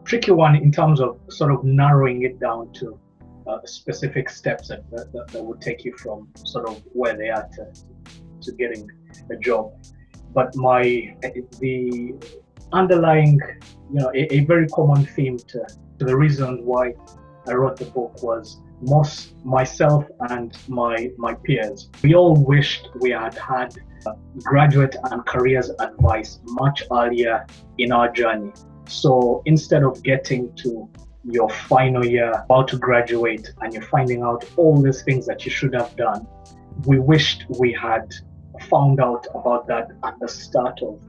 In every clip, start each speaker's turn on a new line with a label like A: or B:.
A: tricky one in terms of sort of narrowing it down to specific steps that would take you from sort of where they are to getting a job. But the underlying, a very common theme to the reason why I wrote the book was most myself and my peers. We all wished we had graduate and careers advice much earlier in our journey. So instead of getting to your final year, about to graduate, and you're finding out all these things that you should have done, we wished we had found out about that at the start of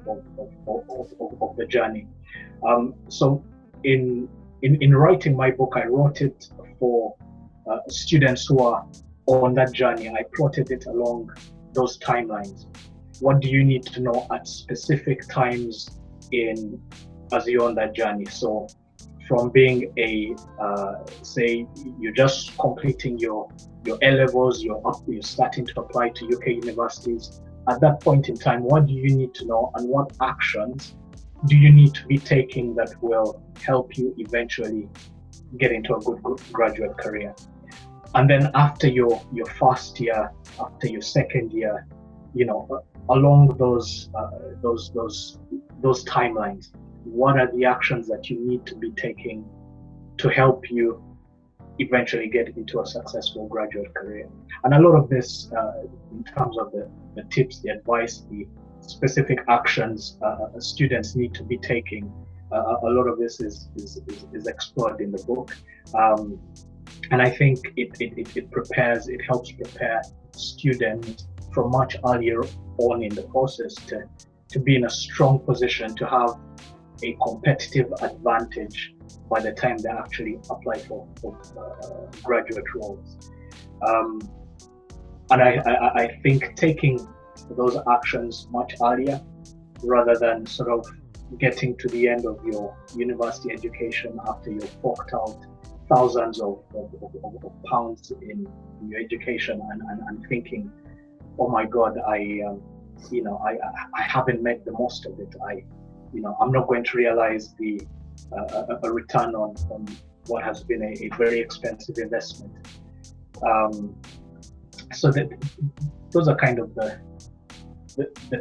A: the journey. So in writing my book, I wrote it for students who are on that journey. I plotted it along those timelines. What do you need to know at specific times in as you're on that journey? So from being say you're just completing your A levels, you're starting to apply to UK universities. At that point in time, what do you need to know, and what actions do you need to be taking that will help you eventually get into a good graduate career? And then after your first year, after your second year, along those timelines, what are the actions that you need to be taking to help you eventually get into a successful graduate career? And a lot of this, in terms of the tips, the advice, the specific actions students need to be taking, a lot of this is explored in the book. And I think it helps prepare students from much earlier on in the process to be in a strong position to have a competitive advantage by the time they actually apply for graduate roles. And I think taking those actions much earlier, rather than sort of getting to the end of your university education after you've forked out thousands of pounds in your education and thinking, oh my God, I haven't made the most of it. I'm not going to realize a return on what has been a very expensive investment. So that those are kind of the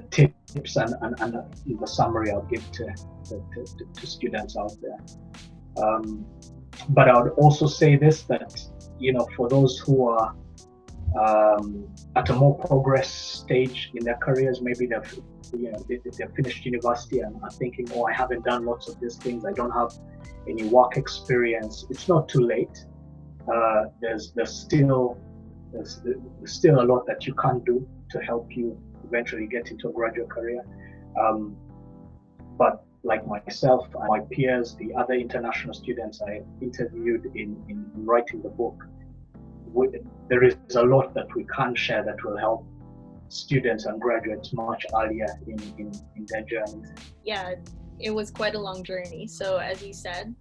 A: tips and the summary I'll give to students out there. But I would also say this, that for those who are at a more progress stage in their careers, maybe they've finished university and are thinking, oh, I haven't done lots of these things, I don't have any work experience. It's not too late. There's still a lot that you can do to help you eventually get into a graduate career. But like myself and my peers, the other international students I interviewed in writing the book, there is a lot that we can share that will help students and graduates much earlier in their journeys.
B: Yeah, it was quite a long journey. So as you said,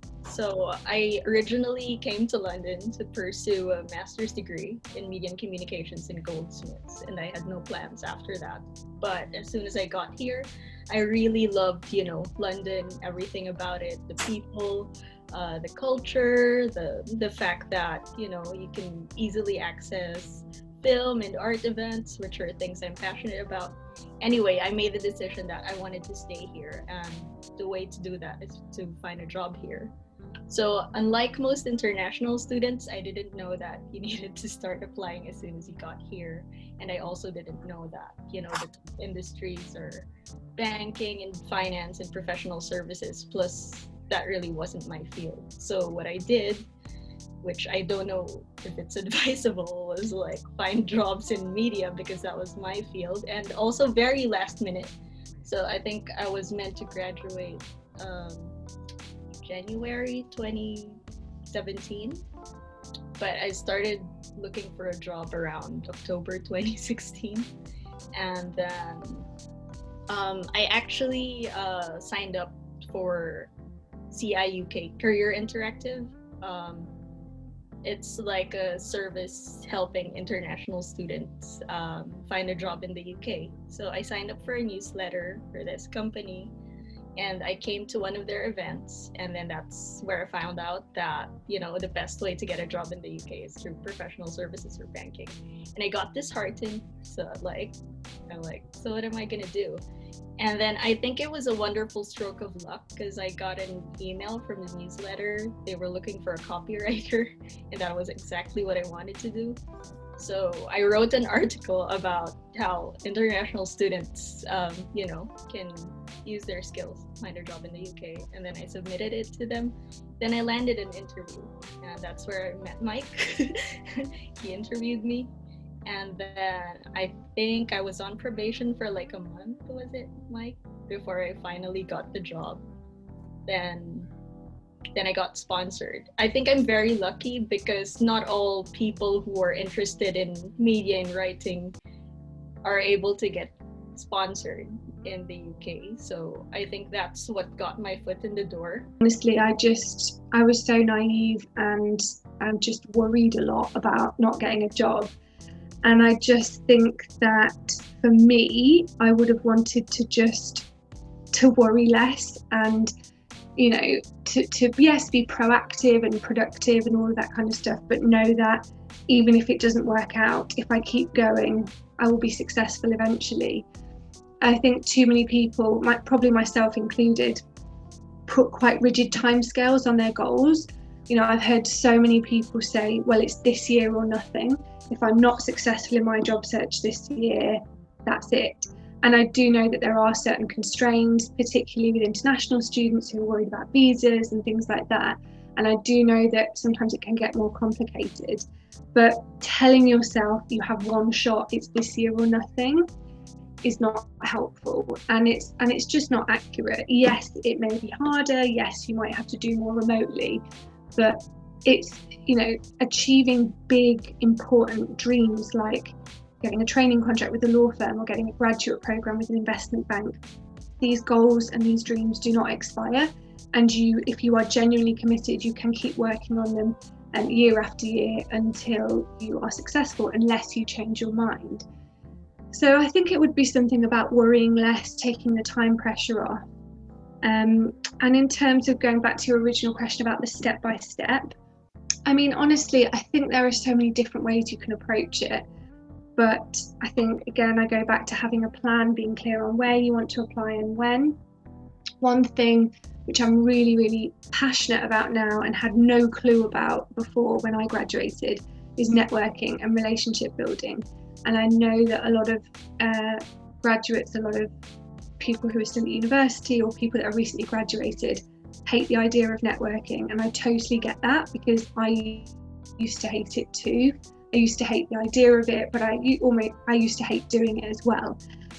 B: I originally came to London to pursue a master's degree in media and communications in Goldsmiths, and I had no plans after that. But as soon as I got here, I really loved, London, everything about it, the people, the culture, the fact that, you can easily access film and art events, which are things I'm passionate about. Anyway, I made the decision that I wanted to stay here, and the way to do that is to find a job here. So unlike most international students, I didn't know that you needed to start applying as soon as you got here. And I also didn't know that, the industries are banking and finance and professional services. Plus, that really wasn't my field. So what I did, which I don't know if it's advisable, was like find jobs in media because that was my field, and also very last minute. So I think I was meant to graduate January 2017, but I started looking for a job around October 2016, and then I actually signed up for CIUK, Career Interactive. It's like a service helping international students find a job in the UK. So I signed up for a newsletter for this company, And I came to one of their events, and then that's where I found out that, you know, the best way to get a job in the UK is through professional services or banking. And I got disheartened. So I'm like, so what am I gonna do? And then I think it was a wonderful stroke of luck because I got an email from the newsletter. They were looking for a copywriter, and that was exactly what I wanted to do. So I wrote an article about how international students, you know, can use their skills to find a job in the UK. And then I submitted it to them. Then I landed an interview, and that's where I met Mike. He interviewed me. And then I think I was on probation for like a month, was it, Mike? Before I finally got the job. Then I got sponsored. I think I'm very lucky because not all people who are interested in media and writing are able to get sponsored in the UK. So I think that's what got my foot in the door.
C: Honestly, I was so naive and just worried a lot about not getting a job. And I just think that for me, I would have wanted to worry less and, you know, to yes, be proactive and productive and all of that kind of stuff, but know that even if it doesn't work out, if I keep going, I will be successful eventually. I think too many people, probably myself included, put quite rigid timescales on their goals. You know, I've heard so many people say, well, it's this year or nothing. If I'm not successful in my job search this year, that's it. And I do know that there are certain constraints, particularly with international students who are worried about visas and things like that. And I do know that sometimes it can get more complicated. But telling yourself you have one shot, it's this year or nothing, is not helpful, and it's just not accurate. Yes, it may be harder. Yes, you might have to do more remotely, but it's, you know, achieving big, important dreams like getting a training contract with a law firm or getting a graduate program with an investment bank. These goals and these dreams do not expire, and if you are genuinely committed, you can keep working on them year after year until you are successful, unless you change your mind. So I think it would be something about worrying less, taking the time pressure off. And in terms of going back to your original question about the step-by-step, I mean, honestly, I think there are so many different ways you can approach it. But I think, again, I go back to having a plan, being clear on where you want to apply and when. One thing which I'm really, really passionate about now and had no clue about before when I graduated is networking and relationship building. And I know that a lot of graduates, a lot of people who are still at university or people that are recently graduated hate the idea of networking. And I totally get that because I used to hate it too. I used to hate the idea of it, but I used to hate doing it as well.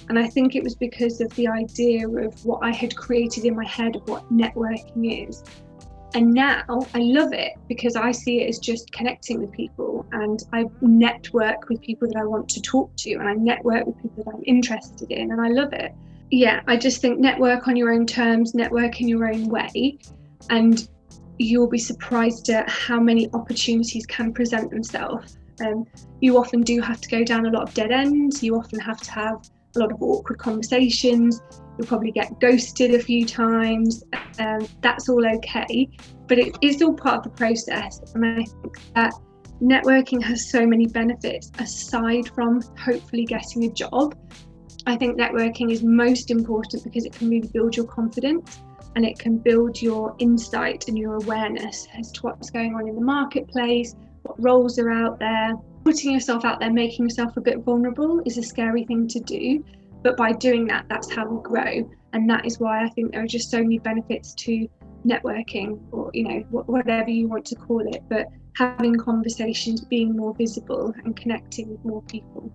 C: And I think it was because of the idea of what I had created in my head of what networking is. And now I love it because I see it as just connecting with people, and I network with people that I want to talk to, and I network with people that I'm interested in, and I love it. Yeah, I just think network on your own terms, network in your own way, and you'll be surprised at how many opportunities can present themselves. You often do have to go down a lot of dead ends. You often have to have a lot of awkward conversations. You'll probably get ghosted a few times. That's all okay, but it is all part of the process. And I think that networking has so many benefits aside from hopefully getting a job. I think networking is most important because it can really build your confidence and it can build your insight and your awareness as to what's going on in the marketplace, what roles are out there. Putting yourself out there, making yourself a bit vulnerable is a scary thing to do. But by doing that, that's how we grow. And that is why I think there are just so many benefits to networking, or, you know, whatever you want to call it, but having conversations, being more visible and connecting with more people.